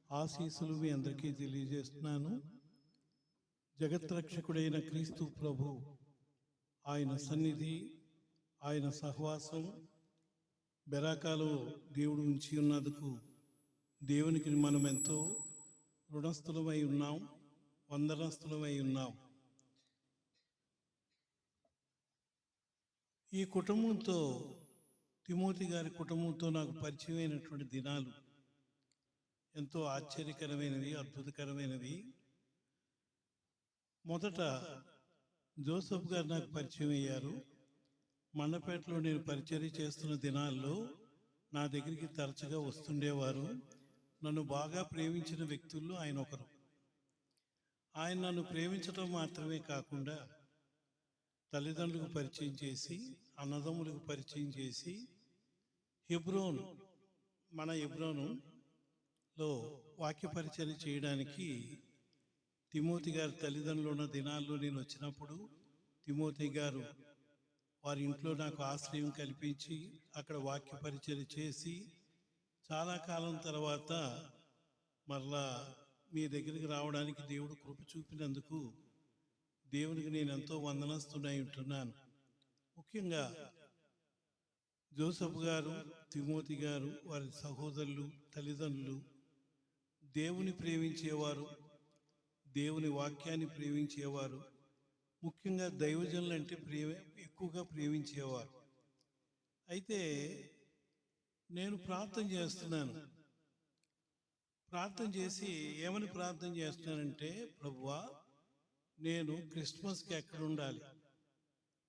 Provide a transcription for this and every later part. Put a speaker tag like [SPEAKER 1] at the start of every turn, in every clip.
[SPEAKER 1] ఆశీస్సులు మీ అందరికీ తెలియజేస్తున్నాను. జగత్రక్షకుడైన క్రీస్తు ప్రభు, ఆయన సన్నిధి, ఆయన సహవాసం బెరాకాలో దేవుడు ఉంచి ఉన్నందుకు దేవునికి మనం ఎంతో రుణస్థులమై ఉన్నాం, వందనస్థులమై ఉన్నాం. ఈ కుటుంబంతో, తిమోతి గారి కుటుంబంతో నాకు పరిచయమైనటువంటి దినాలు ఎంతో ఆశ్చర్యకరమైనవి, అద్భుతకరమైనవి. మొదట జోసెఫ్ గారు నాకు పరిచయం అయ్యారు. మండపేటలో నేను పరిచర్య చేస్తున్న దినాల్లో నా దగ్గరికి తరచుగా వస్తుండేవారు. నన్ను బాగా ప్రేమించిన వ్యక్తుల్లో ఆయన ఒకరు. ఆయన నన్ను ప్రేమించడం మాత్రమే కాకుండా తల్లిదండ్రులకు పరిచయం చేసి, అన్నదమ్ములకు పరిచయం చేసి, మన హెబ్రోనులో వాక్య పరిచర్య చేయడానికి తిమోతి గారి తల్లిదండ్రులు ఉన్న దినాల్లో నేను వచ్చినప్పుడు తిమోతి గారు వారి ఇంట్లో నాకు ఆశ్రయం కల్పించి అక్కడ వాక్య పరిచర్య చేసి, చాలా కాలం తర్వాత మరలా మీ దగ్గరికి రావడానికి దేవుడు కృప చూపినందుకు దేవునికి నేను ఎంతో వందనస్తున్నై ఉంటున్నాను. ముఖ్యంగా జోసెఫ్ గారు, తిమోతి గారు, వారి సహోదరులు, తల్లిదండ్రులు దేవుని ప్రేమించేవారు, దేవుని వాక్యాన్ని ప్రేమించేవారు. ముఖ్యంగా దైవజనులు అంటే ఎక్కువగా ప్రేమించేవారు. అయితే నేను ప్రార్థన చేస్తున్నాను. ప్రార్థన చేసి ఏమని ప్రార్థన చేస్తున్నానంటే, ప్రభువా, నేను క్రిస్మస్కి ఎక్కడ ఉండాలి,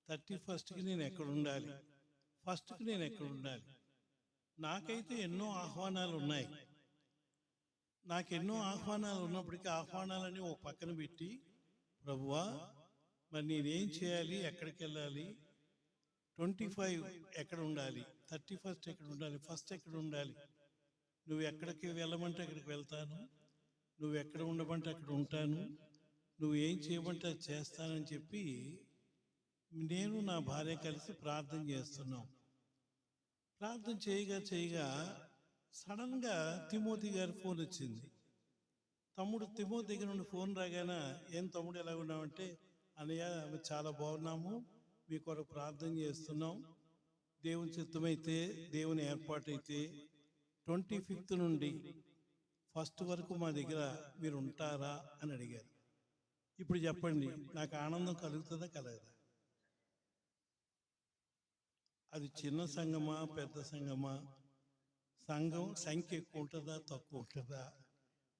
[SPEAKER 1] 31st నేను ఎక్కడ ఉండాలి, 1st నేను ఎక్కడ ఉండాలి. నాకైతే ఎన్నో ఆహ్వానాలు ఉన్నాయి. నాకెన్నో ఆహ్వానాలు ఉన్నప్పటికీ ఆహ్వానాలని ఒక పక్కన పెట్టి, ప్రభువా, మరి నేనేం చేయాలి, ఎక్కడికి వెళ్ళాలి, 25 ఎక్కడ ఉండాలి, 31st ఎక్కడ ఉండాలి, 1st ఎక్కడ ఉండాలి, నువ్వు ఎక్కడికి వెళ్ళమంటే అక్కడికి వెళ్తాను, నువ్వు ఎక్కడ ఉండమంటే అక్కడ ఉంటాను, నువ్వు ఏం చేయమంటే అది చేస్తానని చెప్పి నేను నా భార్య కలిసి ప్రార్థన చేస్తున్నాం. ప్రార్థన చేయగా సడన్గా తిమోతి గారి ఫోన్ వచ్చింది. తిమోతి దగ్గర నుండి ఫోన్ రాగానే, ఏం తమ్ముడు ఎలా ఉన్నామంటే, అన్నయ్య చాలా బాగున్నాము, మీ కొరకు ప్రార్థన చేస్తున్నాం, దేవుని చిత్తమైతే, దేవుని ఏర్పాటైతే 25th నుండి 1st వరకు మా దగ్గర మీరు ఉంటారా అని అడిగారు. ఇప్పుడు చెప్పండి, నాకు ఆనందం కలుగుతుందా కలగదా? అది చిన్న సంఘమా, పెద్ద సంఘమా, సంఘం సంఖ్య ఎక్కువ ఉంటుందా, తక్కువ ఉంటుందా,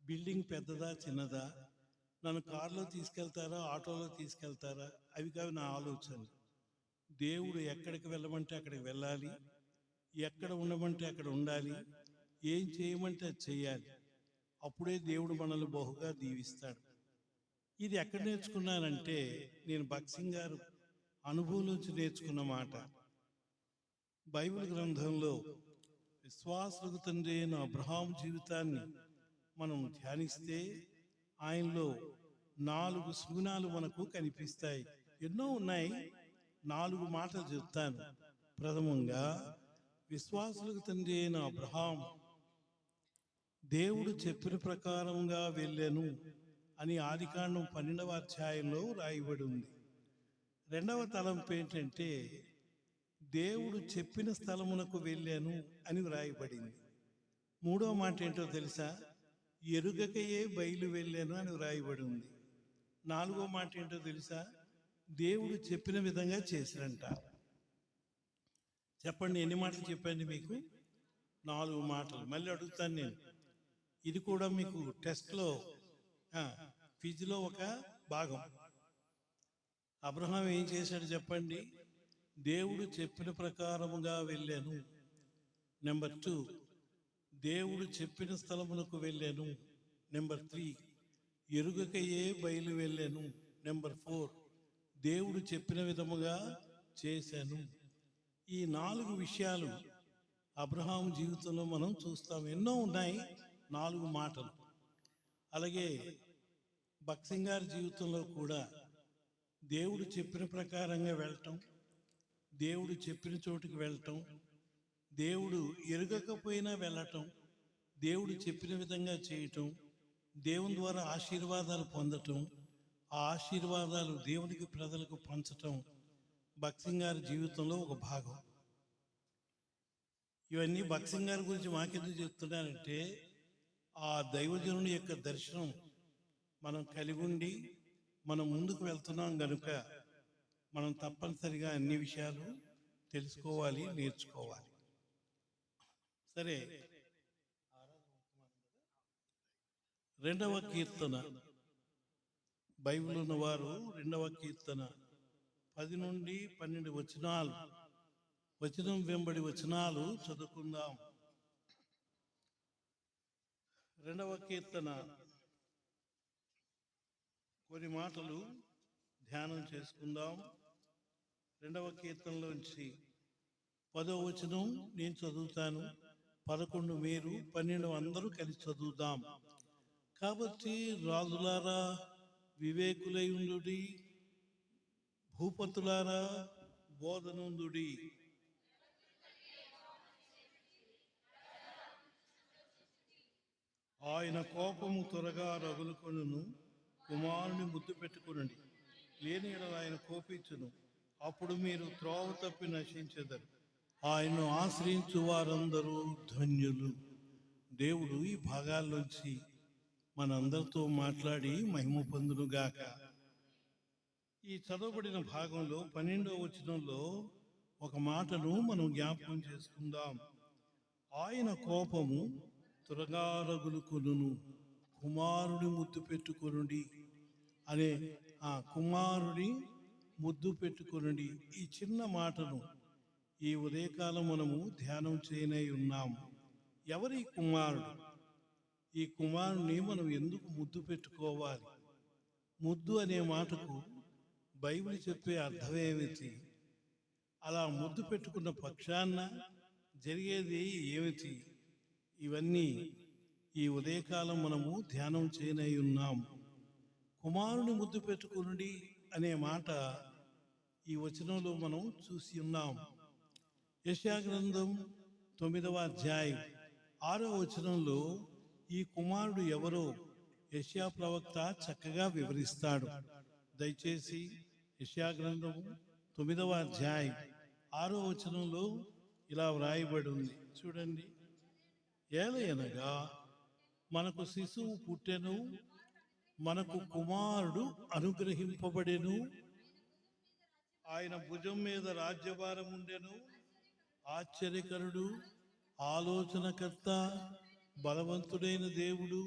[SPEAKER 1] బిల్డింగ్ పెద్దదా, చిన్నదా, నన్ను కారులో తీసుకెళ్తారా, ఆటోలో తీసుకెళ్తారా, అవి కావు నా ఆలోచన. దేవుడు ఎక్కడికి వెళ్ళమంటే అక్కడికి వెళ్ళాలి, ఎక్కడ ఉండమంటే అక్కడ ఉండాలి, ఏం చేయమంటే అది చేయాలి. అప్పుడే దేవుడు మనల్ని బహుగా దీవిస్తాడు. ఇది ఎక్కడ నేర్చుకున్నానంటే, నేను భక్సింగ్ గారు అనుభవం నుంచి నేర్చుకున్న మాట. బైబిల్ గ్రంథంలో విశ్వాసులకు తండ్రి అయిన అబ్రహాము జీవితాన్ని మనం ధ్యానిస్తే ఆయనలో 4 సుగుణాలు మనకు కనిపిస్తాయి. ఎన్నో ఉన్నాయి, 4 మాటలు చెప్తాను. ప్రథమంగా, విశ్వాసులకు తండ్రి అయిన అబ్రహాము దేవుడు చెప్పిన ప్రకారంగా వెళ్ళాను అని ఆదికాండం 12వ అధ్యాయంలో రాయబడి ఉంది. రెండవ తలంపు ఏంటంటే, దేవుడు చెప్పిన స్థలమునకు వెళ్ళాను అని వ్రాయబడింది. మూడో మాట ఏంటో తెలుసా? ఎరుగకయే బయలు వెళ్ళాను అని వ్రాయబడి ఉంది. 4వ మాట ఏంటో తెలుసా? దేవుడు చెప్పిన విధంగా చేసినంట. చెప్పండి, ఎన్ని మాటలు చెప్పండి మీకు? 4 మాటలు. మళ్ళీ అడుగుతాను నేను, ఇది కూడా మీకు టెస్ట్లో, ఫిజిలో ఒక భాగం. అబ్రహాం ఏం చేశాడు చెప్పండి? దేవుడు చెప్పిన ప్రకారముగా వెళ్ళాను. నెంబర్ 2, దేవుడు చెప్పిన స్థలమునకు వెళ్ళాను. నెంబర్ 3, ఎరుగకయే బయలు వెళ్ళాను. నెంబర్ 4, దేవుడు చెప్పిన విధముగా చేశాను. ఈ 4 విషయాలు అబ్రహాం జీవితంలో మనం చూస్తాం. ఎన్నో ఉన్నాయి, 4 మాటలు. అలాగే భక్సింగ్ గారి జీవితంలో కూడా దేవుడు చెప్పిన ప్రకారంగా వెళ్ళటం, దేవుడు చెప్పిన చోటుకి వెళ్ళటం, దేవుడు ఎరుగకపోయినా వెళ్ళటం, దేవుడు చెప్పిన విధంగా చేయటం, దేవుని ద్వారా ఆశీర్వాదాలు పొందటం, ఆ ఆశీర్వాదాలు దేవునికి ప్రజలకు పంచటం భక్సింగ్ గారి జీవితంలో ఒక భాగం. ఇవన్నీ భక్సింగ్ గారి గురించి మాకెందుకు చెప్తున్నానంటే, ఆ దైవజనుని యొక్క దర్శనం మనం కలిగి ఉండి మనం ముందుకు వెళ్తున్నాం కనుక మనం తప్పనిసరిగా అన్ని విషయాలు తెలుసుకోవాలి, నేర్చుకోవాలి. సరే, రెండవ కీర్తన, బైబిల్ ఉన్నవారు రెండవ కీర్తన 10 నుండి 12 వచనాలు, వచనం వెంబడి వచనాలు చదువుకుందాం. రెండవ కీర్తన కొన్ని మాటలు ధ్యానం చేసుకుందాం. రెండవ కీర్తనలోంచి 10వ వచనం నేను చదువుతాను, 11 మీరు, 12 అందరూ కలిసి చదువుదాం. కాబట్టి రాజులారా వివేకులై ఉండుడి, భూపతులారా బోధనందుడి. ఆయన కోపము త్వరగా రగులుకొనును, కుమారుని ముద్దు పెట్టుకొనండి. లేని యెడల ఆయన కోపించును, అప్పుడు మీరు త్రోవ తప్పి నశించెదరు. ఆయన్ను ఆశ్రయించు వారందరూ ధన్యులు. దేవుడు ఈ భాగాల్లోంచి మనందరితో మాట్లాడి మహిమ పొందునుగాక. ఈ చదవబడిన భాగంలో 12వ వచనంలో ఒక మాటను మనం జ్ఞాపకం చేసుకుందాం. ఆయన కోపము త్వరగా రగులుకొనును, కుమారుడి ముద్దు పెట్టుకొనుడి అనే ఆ కుమారుడి ముద్దు పెట్టుకొనుడి, ఈ చిన్న మాటను ఈ ఉదయకాలం మనము ధ్యానం చేయనై ఉన్నాము. ఎవరి కుమారుడు? ఈ కుమారుని మనం ఎందుకు ముద్దు పెట్టుకోవాలి? ముద్దు అనే మాటకు బైబిల్ చెప్పే అర్థమేమిటి? అలా ముద్దు పెట్టుకున్న పక్షాన జరిగేది ఏమిటి? ఇవన్నీ ఈ ఉదయకాలం మనము ధ్యానం చేయనై ఉన్నాము. కుమారుని ముద్దు పెట్టుకునుడి అనే మాట ఈ వచనంలో మనం చూసి ఉన్నాం. యెషయా గ్రంథం 9వ అధ్యాయం 6వ వచనంలో ఈ కుమారుడు ఎవరో యెషయా ప్రవక్త చక్కగా వివరిస్తాడు. దయచేసి యెషయా గ్రంథం 9వ అధ్యాయం 6వ వచనంలో ఇలా వ్రాయబడి ఉంది, చూడండి. ఏలయనగా మనకు శిశువు పుట్టెను, మనకు కుమారుడు అనుగ్రహింపబడెను, ఆయన భుజం మీద రాజ్యభారం ఉండెను. ఆశ్చర్యకరుడు, ఆలోచనకర్త, బలవంతుడైన దేవుడు,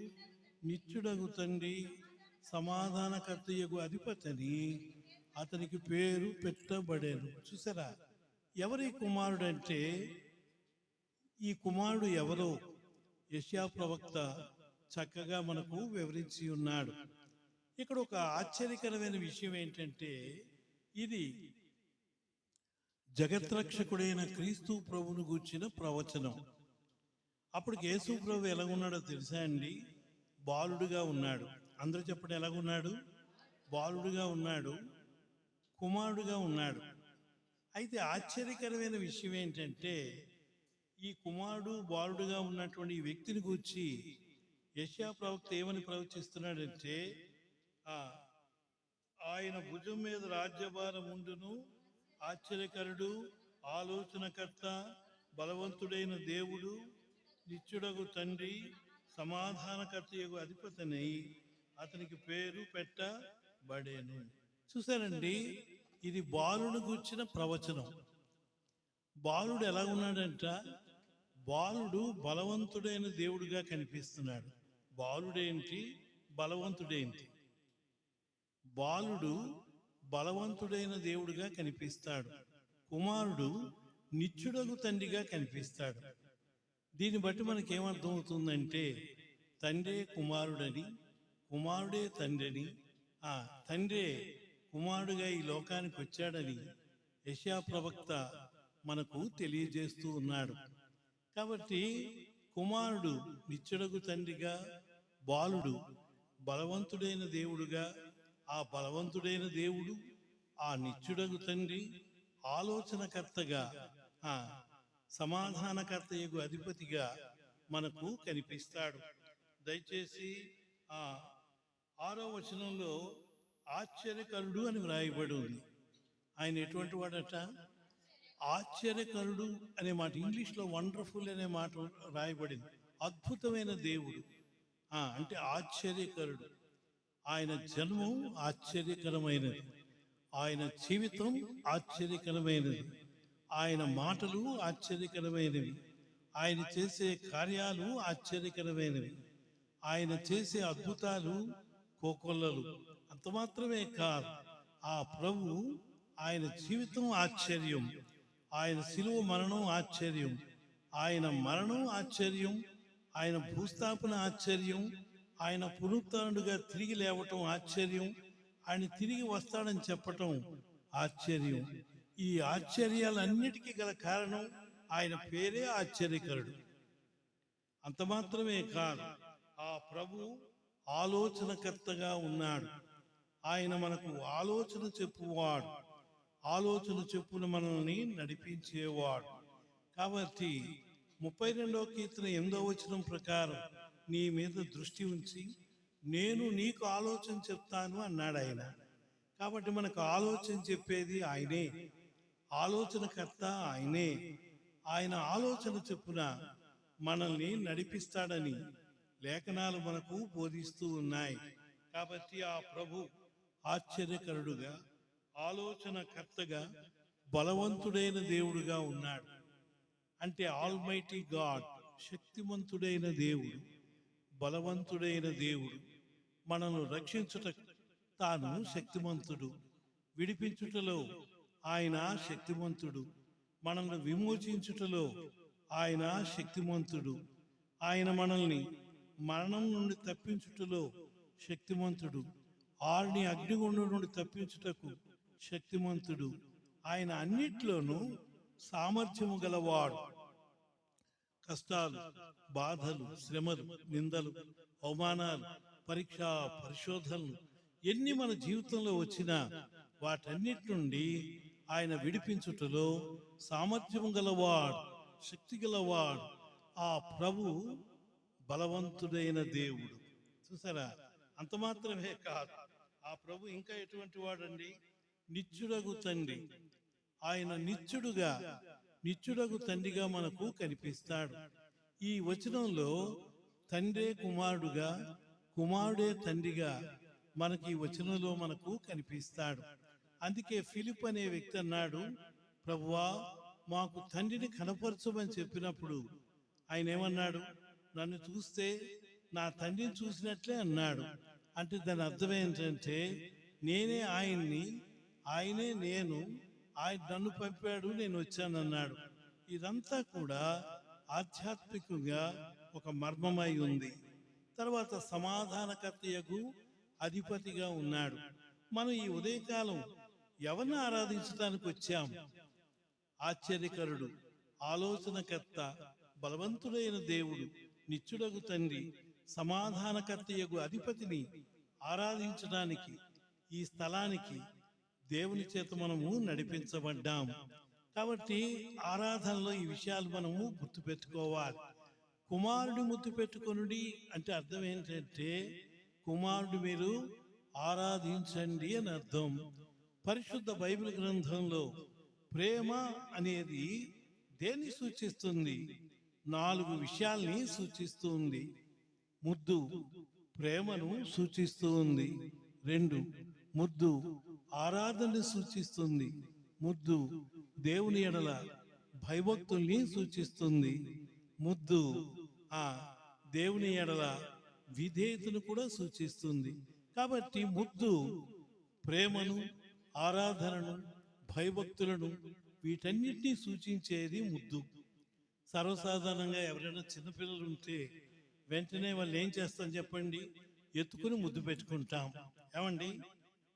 [SPEAKER 1] నిత్యుడగు తండ్రి, సమాధానకర్తయగు అధిపతిని అతనికి పేరు పెట్టబడెను. చూసారా, ఎవరి కుమారుడు అంటే, ఈ కుమారుడు ఎవరో యెషయా ప్రవక్త చక్కగా మనకు వివరించి ఉన్నాడు. ఇక్కడ ఒక ఆశ్చర్యకరమైన విషయం ఏంటంటే, ఇది జగత్రక్షకుడైన క్రీస్తు ప్రభువును గూర్చిన ప్రవచనం. అప్పుడు యేసు ప్రభు ఎలాగున్నాడో తెలుసా అండి? బాలుడుగా ఉన్నాడు. అందరూ చెప్పండి, ఎలాగున్నాడు? బాలుడుగా ఉన్నాడు, కుమారుడుగా ఉన్నాడు. అయితే ఆశ్చర్యకరమైన విషయం ఏంటంటే, ఈ కుమారుడు బాలుడుగా ఉన్నటువంటి ఈ వ్యక్తిని గూర్చి యెషయా ప్రవక్త ఏమని ప్రవచిస్తున్నాడంటే, ఆయన భుజం మీద రాజ్యభారం ఉండును, ఆశ్చర్యకరుడు, ఆలోచనకర్త, బలవంతుడైన దేవుడు, నిత్యుడగు తండ్రి, సమాధానకర్తయగు అధిపతిని అతనికి పేరు పెట్టబడేను. చూసారండి, ఇది బాలుడు గూర్చిన ప్రవచనం. బాలుడు ఎలా ఉన్నాడంట? బాలుడు బలవంతుడైన దేవుడిగా కనిపిస్తున్నాడు. బాలుడేంటి, బలవంతుడేంటి? బాలుడు బలవంతుడైన దేవుడిగా కనిపిస్తాడు, కుమారుడు నిత్యుడగు తండ్రిగా కనిపిస్తాడు. దీన్ని బట్టి మనకేమర్థం అవుతుందంటే, తండ్రే కుమారుడని, కుమారుడే తండ్రిని, ఆ తండ్రే కుమారుడుగా ఈ లోకానికి వచ్చాడని యెషయా ప్రవక్త మనకు తెలియజేస్తూ ఉన్నాడు. కాబట్టి కుమారుడు నిత్యుడగు తండ్రిగా, బాలుడు బలవంతుడైన దేవుడుగా, ఆ బలవంతుడైన దేవుడు ఆ నిత్యుడగు తండ్రి ఆలోచనకర్తగా, సమాధానకర్తయగు అధిపతిగా మనకు కనిపిస్తాడు. దయచేసి ఆ 6వ వచనంలో ఆశ్చర్యకరుడు అని వ్రాయబడి ఉంది. ఆయన ఎటువంటి వాడట? ఆశ్చర్యకరుడు అనే మాట, ఇంగ్లీష్లో వండర్ఫుల్ అనే మాట రాయబడింది. అద్భుతమైన దేవుడు అంటే ఆశ్చర్యకరుడు. ఆయన జన్మం ఆశ్చర్యకరమైనది, ఆయన జీవితం ఆశ్చర్యకరమైనది, ఆయన మాటలు ఆశ్చర్యకరమైనవి, ఆయన చేసే కార్యాలు ఆశ్చర్యకరమైనవి, ఆయన చేసే అద్భుతాలు కోకొల్లలు. అంత మాత్రమే కాదు, ఆ ప్రభు ఆయన జీవితం ఆశ్చర్యం, ఆయన శిలువ మరణం ఆశ్చర్యం, ఆయన మరణం ఆశ్చర్యం, ఆయన భూస్థాపన ఆశ్చర్యం, ఆయన పునరుత్థానుడుగా తిరిగి లేవటం ఆశ్చర్యం, ఆయన తిరిగి వస్తాడని చెప్పటం ఆశ్చర్యం. ఈ ఆశ్చర్యాలన్నిటికీ గల కారణం ఆయన పేరే ఆశ్చర్యకరుడు. అంత మాత్రమే కాదు, ఆ ప్రభు ఆలోచనకర్తగా ఉన్నాడు. ఆయన మనకు ఆలోచన చెప్పువాడు, ఆలోచన చెప్పున మనల్ని నడిపించేవాడు. కాబట్టి 32వ కీర్తన 8వ వచనం ప్రకారం నీ మీద దృష్టి ఉంచి నేను నీకు ఆలోచన చెప్తాను అన్నాడు ఆయన. కాబట్టి మనకు ఆలోచన చెప్పేది ఆయనే, ఆలోచనకర్త ఆయనే. ఆయన ఆలోచన చెప్పున మనల్ని నడిపిస్తాడని లేఖనాలు మనకు బోధిస్తూ ఉన్నాయి. కాబట్టి ఆ ప్రభు ఆశ్చర్యకరుడుగా, ఆలోచనకర్తగా, బలవంతుడైన దేవుడుగా ఉన్నాడు. అంటే ఆల్మైటీ గాడ్, శక్తిమంతుడైన దేవుడు, బలవంతుడైన దేవుడు. మనను రక్షించుట తాను శక్తిమంతుడు, విడిపించుటలో ఆయన శక్తిమంతుడు, మనల్ని విమోచించుటలో ఆయన శక్తిమంతుడు, ఆయన మనల్ని మరణం నుండి తప్పించుటలో శక్తిమంతుడు, ఆరిని అగ్నిగుండం నుండి తప్పించుటకు శక్తిమంతుడు. ఆయన అన్నిట్లోనూ సామర్థ్యము గలవాడు. కష్టాలు, బాధలు, శ్రమలు, నిందలు, అవమానాలు, పరీక్ష, పరిశోధనలు ఎన్ని మన జీవితంలో వచ్చినా వాటన్నిటి నుండి ఆయన విడిపించుటలో సామర్థ్యం గలవాడు, శక్తి గలవాడు. ఆ ప్రభు బలవంతుడైన దేవుడు. చూసారా? అంత మాత్రమే కాదు, ఆ ప్రభు ఇంకా ఎటువంటి వాడండి? నిత్యుడగు తండ్రి. ఆయన నిత్యుడగు తండ్రిగా మనకు కనిపిస్తాడు. ఈ వచనంలో తండ్రే కుమారుడుగా, కుమారుడే తండ్రిగా మనకి ఈ వచనంలో మనకు కనిపిస్తాడు. అందుకే ఫిలిప్ అనే వ్యక్తి అన్నాడు, ప్రభువా మాకు తండ్రిని కనపరచమని చెప్పినప్పుడు ఆయన ఏమన్నాడు? నన్ను చూస్తే నా తండ్రిని చూసినట్లే అన్నాడు. అంటే దాని అర్థం ఏంటంటే నేనే ఆయన్ని, ఆయనే నేను, ఆయన నన్ను పంపాడు, నేను వచ్చానన్నాడు. ఇదంతా కూడా ఆధ్యాత్మికంగా ఒక మర్మమై ఉంది. తర్వాత సమాధానకర్తయగు అధిపతిగా ఉన్నాడు. మనం ఈ ఉదయకాలం ఎవరిని ఆరాధించడానికి వచ్చాం? ఆశ్చర్యకరుడు, ఆలోచనకర్త, బలవంతుడైన దేవుడు, నిత్యుడగు తండ్రి, సమాధానకర్తయగు అధిపతిని ఆరాధించడానికి ఈ స్థలానికి దేవుని చేత మనము నడిపించబడ్డాం. కాబట్టి ఆరాధనలో ఈ విషయాలు మనము గుర్తుపెట్టుకోవాలి. కుమారుడు ముద్దు పెట్టుకొనుడి అంటే అర్థం ఏంటంటే కుమారుడు మీరు ఆరాధించండి అని అర్థం. పరిశుద్ధ బైబిల్ గ్రంథంలో ప్రేమ అనేది దేన్ని సూచిస్తుంది? 4 విషయాల్ని సూచిస్తూ ఉంది. ముద్దు ప్రేమను సూచిస్తూ ఉంది. 2 ముద్దు ఆరాధనని సూచిస్తుంది. ముద్దు దేవుని ఎడల భయభక్తుల్ని సూచిస్తుంది. ముద్దు దేవుని ఎడల విధేయతను కూడా సూచిస్తుంది. కాబట్టి ముద్దు ప్రేమను, ఆరాధనను, భయభక్తులను వీటన్నిటినీ సూచించేది ముద్దు. సర్వసాధారణంగా ఎవరైనా చిన్నపిల్లలు ఉంటే వెంటనే వాళ్ళు ఏం చేస్తాం చెప్పండి? ఎత్తుకుని ముద్దు పెట్టుకుంటాం. ఏమండి?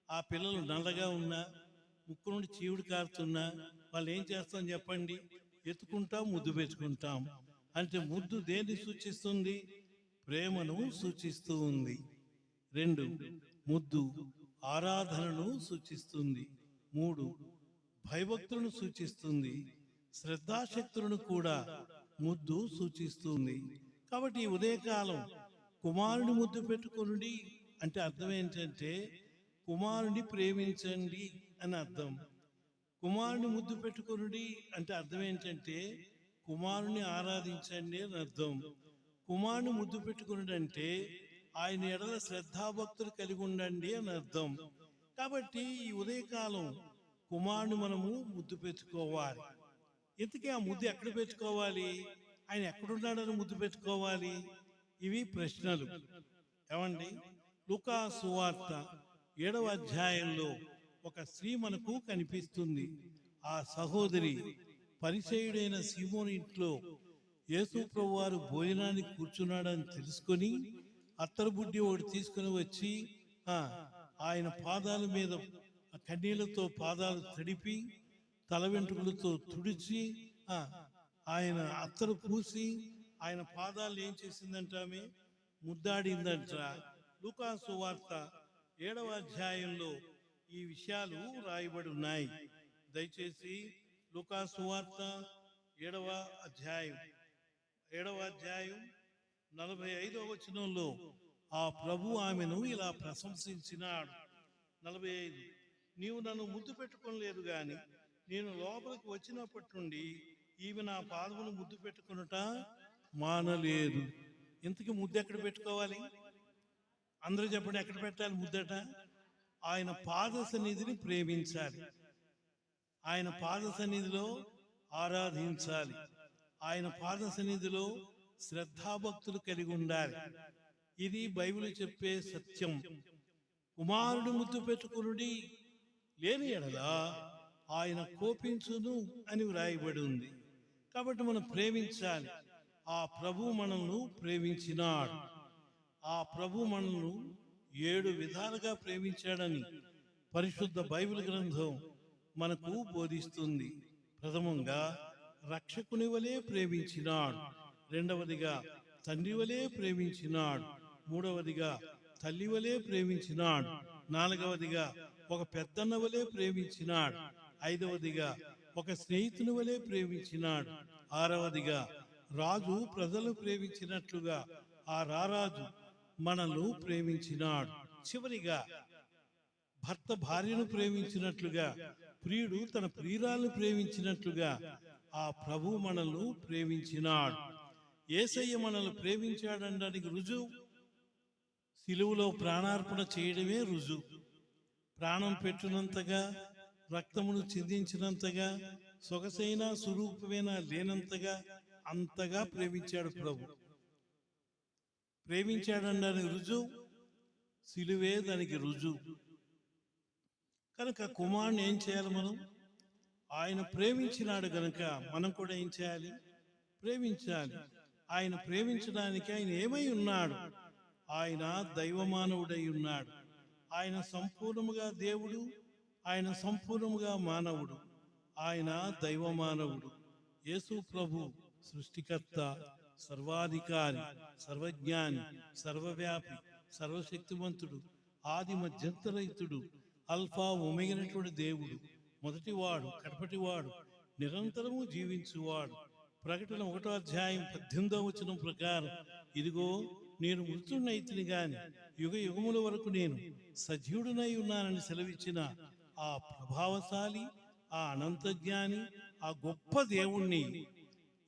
[SPEAKER 1] ఆ పిల్లలు నల్లగా ఉన్నా, ముక్కు నుండి చీవుడు కారుతున్నా వాళ్ళు ఏం చేస్తాం చెప్పండి? ఎత్తుకుంటాం, ముద్దు పెట్టుకుంటాం. అంటే ముద్దు దేన్ని సూచిస్తుంది? ప్రేమను సూచిస్తూ ఉంది. 2 ముద్దు ఆరాధనను సూచిస్తుంది. 3 భయభక్తులను సూచిస్తుంది. శ్రద్ధాశక్తులను కూడా ముద్దు సూచిస్తుంది. కాబట్టి ఈ ఉదయకాలం కుమారుని ముద్దు పెట్టుకొనుడి అంటే అర్థం ఏంటంటే కుమారుని ప్రేమించండి అని అర్థం. కుమారుని ముద్దు పెట్టుకొనుడి అంటే అర్థం ఏంటంటే కుమారుని ఆరాధించండి అని అర్థం. కుమారుని ముద్దు పెట్టుకునుడు అంటే ఆయన ఎడల శ్రద్ధాభక్తులు కలిగి ఉండండి అని అర్థం. కాబట్టి ఈ ఉదయకాలం కుమారుని మనము ముద్దు పెట్టుకోవాలి. ఇంతకీ ఆ ముద్దు ఎక్కడ పెట్టుకోవాలి? ఆయన ఎక్కడున్నాడని ముద్దు పెట్టుకోవాలి? ఇవి ప్రశ్నలు. ఏమండి, లూకా సువార్త 7వ అధ్యాయంలో ఒక స్త్రీ మనకు కనిపిస్తుంది. ఆ సహోదరి పరిసయ్యుడైన సీమోను ఇంట్లో యేసు ప్రభువారు భోజనానికి కూర్చున్నాడని తెలుసుకొని అత్తరు బుడ్డి ఒకటి తీసుకుని వచ్చి ఆయన పాదాల మీద కన్నీళ్లతో పాదాలు తడిపి తల వెంట్రుకలతో తుడిచి ఆయన అత్తరు పూసి ఆయన పాదాలు ఏం చేసిందంట? ఆమె ముద్దాడిందంట. లూకా సువార్త 7వ అధ్యాయంలో ఈ విషయాలు రాయబడి ఉన్నాయి. దయచేసి లూకా సువార్త 7వ అధ్యాయం 45వ వచనంలో ఆ ప్రభు ఆమెను ఇలా ప్రశంసించినాడు. 45, నీవు నన్ను ముద్దు పెట్టుకోలేదు గాని నేను లోపలికి వచ్చినప్పటి నుండి ఈమె నా పాదమును ముద్దు పెట్టుకునుట మానలేదు. ఇంతకీ ముద్దు ఎక్కడ పెట్టుకోవాలి? అందరూ చెప్పండి, ఎక్కడ పెట్టాలి ముద్దట? ఆయన పాద సన్నిధిని ప్రేమించాలి, ఆయన పాద సన్నిధిలో ఆరాధించాలి, ఆయన పాద సన్నిధిలో శ్రద్ధాభక్తులు కలిగి ఉండాలి. ఇది బైబిల్ చెప్పే సత్యం. కుమారుడు ముద్దు పెట్టుకునుడి, లేని ఎడల ఆయన కోపించును అని వ్రాయబడి ఉంది. కాబట్టి మనం ప్రేమించాలి. ఆ ప్రభు మనల్ని ప్రేమించినాడు. ఆ ప్రభు మనల్ని 7 విధాలుగా ప్రేమించాడని పరిశుద్ధ బైబిల్ గ్రంథం మనకు బోధిస్తుంది. ప్రథమంగా రక్షకుని వలె ప్రేమించినాడు, రెండవదిగా తండ్రి వలె ప్రేమించినాడు, మూడవదిగా తల్లి వలె ప్రేమించినాడు, నాలుగవదిగా ఒక పెద్దన్న వలె ప్రేమించినాడు, ఐదవదిగా ఒక స్నేహితుని వలె ప్రేమించినాడు, ఆరవదిగా రాజు ప్రజలు ప్రేమించినట్లుగా ఆ రారాజు మనల్ని ప్రేమించినాడు, చివరిగా భర్త భార్యను ప్రేమించినట్లుగా, ప్రియుడు తన ప్రియురాలను ప్రేమించినట్లుగా ఆ ప్రభు మనల్ని ప్రేమించినాడు. యేసయ్య మనల్ని ప్రేమించాడనడానికి రుజువు సిలువలో ప్రాణార్పణ చేయడమే రుజువు. ప్రాణం పెట్టినంతగా, రక్తమును చిందించినంతగా, సొగసైన స్వరూపమైన లేనంతగా అంతగా ప్రేమించాడు ప్రభు. ప్రేమించాడనడానికి రుజువు సిలువే దానికి రుజువు. కనుక కుమారుని ఏం చేయాలి? మనం ఆయన ప్రేమించినాడు కనుక మనం కూడా ఏం చేయాలి? ప్రేమించాలి. ఆయన ప్రేమించడానికి ఆయన ఏమై ఉన్నాడు? ఆయన దైవమానవుడై ఉన్నాడు. ఆయన సంపూర్ణముగా దేవుడు, ఆయన సంపూర్ణముగా మానవుడు, ఆయన దైవమానవుడు. యేసు ప్రభు సృష్టికర్త, సర్వాధికారి, సర్వజ్ఞాని, సర్వవ్యాపి, సర్వశక్తివంతుడు, ఆది మధ్యంతరహితుడు, అల్ఫా ఒమేగైనటువంటి దేవుడు, మొదటివాడు, కడపటివాడు, నిరంతరము జీవించువాడు. ప్రకటన 1వ అధ్యాయం 18వ వచనం ప్రకారం, ఇదిగో నేను మృతున్నైతిని గాని యుగ యుగముల వరకు నేను సజీవుడునై ఉన్నానని సెలవిచ్చిన ఆ ప్రభావశాలి, ఆ అనంత జ్ఞాని, ఆ గొప్ప దేవుణ్ణి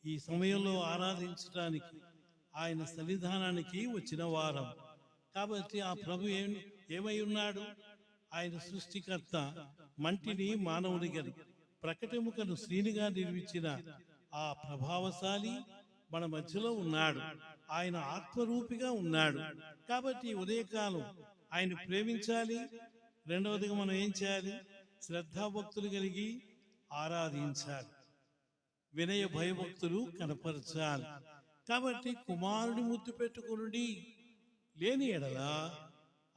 [SPEAKER 1] ఈ సమయంలో ఆరాధించడానికి ఆయన సన్నిధానానికి వచ్చిన వారం. కాబట్టి ఆ ప్రభు ఏమై ఉన్నాడు? ఆయన సృష్టికర్త, మంటిని మానవునిగా, ప్రకటముకను శ్రీనిగా నిర్మించిన ఆ ప్రభావశాలి మన మధ్యలో ఉన్నాడు. ఆయన ఆత్మరూపిగా ఉన్నాడు. కాబట్టి ఉదయకాలం ఆయన ప్రేమించాలి. రెండవదిగా మనం ఏం చేయాలి? శ్రద్ధాభక్తులు కలిగి ఆరాధించాలి, వినయ భయభక్తులు కనపరచాలి. కాబట్టి కుమారుని ముద్దు పెట్టుకునుడి, లేని ఎడల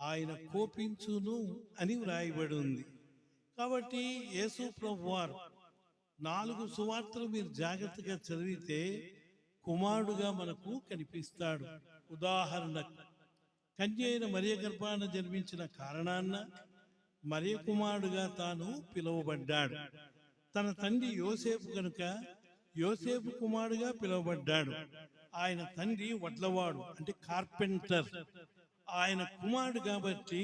[SPEAKER 1] ఆయన కోపించును అని వ్రాయబడి ఉంది. కాబట్టి యేసు ప్రభువారు 4 సువార్తలు మీరు జాగ్రత్తగా చదివితే కుమారుడుగా మనకు కనిపిస్తాడు. ఉదాహరణకు కన్య అయిన మరియ గర్భాన జన్మించిన కారణాన్న మరియ కుమారుడుగా తాను పిలువబడ్డాడు. తన తండ్రి యోసేపు కనుక యోసేపు కుమారుడుగా పిలువబడ్డాడు. ఆయన తండ్రి వడ్లవాడు అంటే కార్పెంటర్. ఆయన కుమారుడు కాబట్టి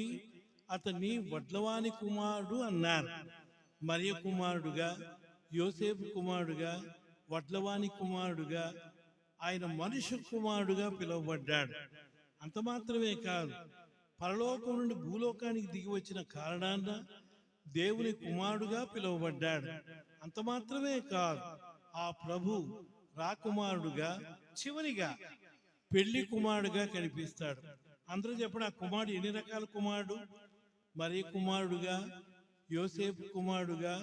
[SPEAKER 1] అతన్ని వడ్లవాని కుమారుడు అన్నారు. మరియ కుమారుడుగా, యోసేపు కుమారుడుగా, వడ్లవాని కుమారుడుగా, ఆయన మనుష్య కుమారుడుగా పిలువబడ్డాడు. అంత మాత్రమే కాదు, పరలోకం నుండి భూలోకానికి దిగి వచ్చిన కారణాన దేవుని కుమారుడుగా పిలువబడ్డాడు. అంత మాత్రమే కాదు, ఆ ప్రభు రాకుమారుడుగా చివరిగా పెళ్లి కుమారుడుగా కనిపిస్తాడు. అందరూ చెప్పండి, ఆ కుమారుడు ఎన్ని రకాల కుమారుడు? మరి కుమారుడుగా, యోసేపు కుమారుడుగా,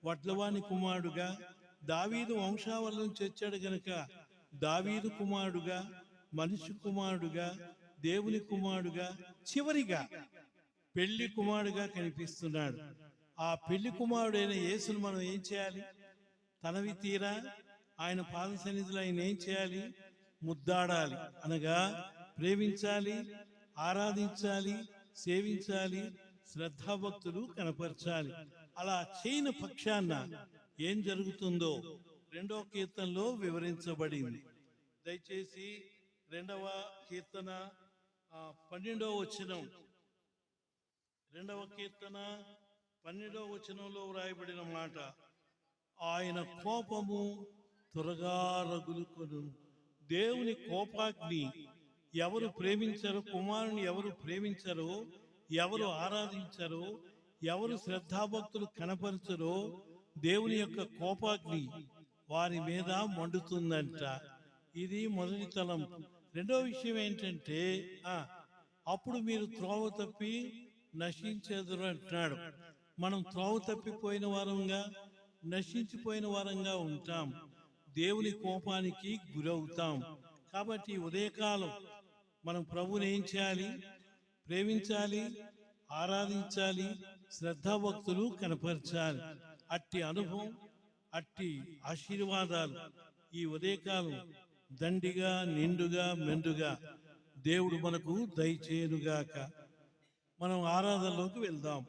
[SPEAKER 1] వడ్లవాని కుమారుడుగా, దావీదు వంశావళి నుంచి వచ్చాడు గనుక దావీదు కుమారుడుగా, మనిషి కుమారుడుగా, దేవుని కుమారుడుగా, చివరిగా పెళ్లి కుమారుడుగా కనిపిస్తున్నాడు. ఆ పెళ్లి కుమారుడైన యేసును మనం ఏం చేయాలి? తనవి తీరా ఆయన పాద సన్నిధిలో ఆయన ఏం చేయాలి? ముద్దాడాలి, అనగా ప్రేమించాలి, ఆరాధించాలి, సేవించాలి, శ్రద్ధాభక్తులు కనపరచాలి. అలా చేయని పక్షాన ఏం జరుగుతుందో 2వ కీర్తనలో వివరించబడింది. దయచేసి 2వ కీర్తన 12వ వచనం, 2వ కీర్తన 12వ వచనంలో వ్రాయబడిన మాట, ఆయన కోపము త్వరగా రగులుకొను. దేవుని కోపాగ్ని ఎవరు ప్రేమించరో, కుమారుని ఎవరు ప్రేమించరో, ఎవరు ఆరాధించరో, ఎవరు శ్రద్ధాభక్తులు కనపరచరో, దేవుని యొక్క కోపాగ్ని వారి మీద మండుతుందంట. ఇది మొదటి తలం. రెండో విషయం ఏంటంటే, అప్పుడు మీరు త్రోవ తప్పి నశించెదరు అంటున్నాడు. మనం త్రోవ తప్పిపోయిన వారంగా, నశించిపోయిన వారంగా ఉంటాం, దేవుని కోపానికి గురవుతాం. కాబట్టి ఉదయకాలం మనం ప్రభువుని ఏం చేయాలి? ప్రేమించాలి, ఆరాధించాలి, శ్రద్ధాభక్తులు కనపరచాలి. అట్టి అనుభవం, అట్టి ఆశీర్వాదాలు ఈ ఉదయకాలం దండిగా, నిండుగా, మెండుగా దేవుడు మనకు దయచేయునుగాక. మనం ఆరాధనలోకి వెళ్దాం.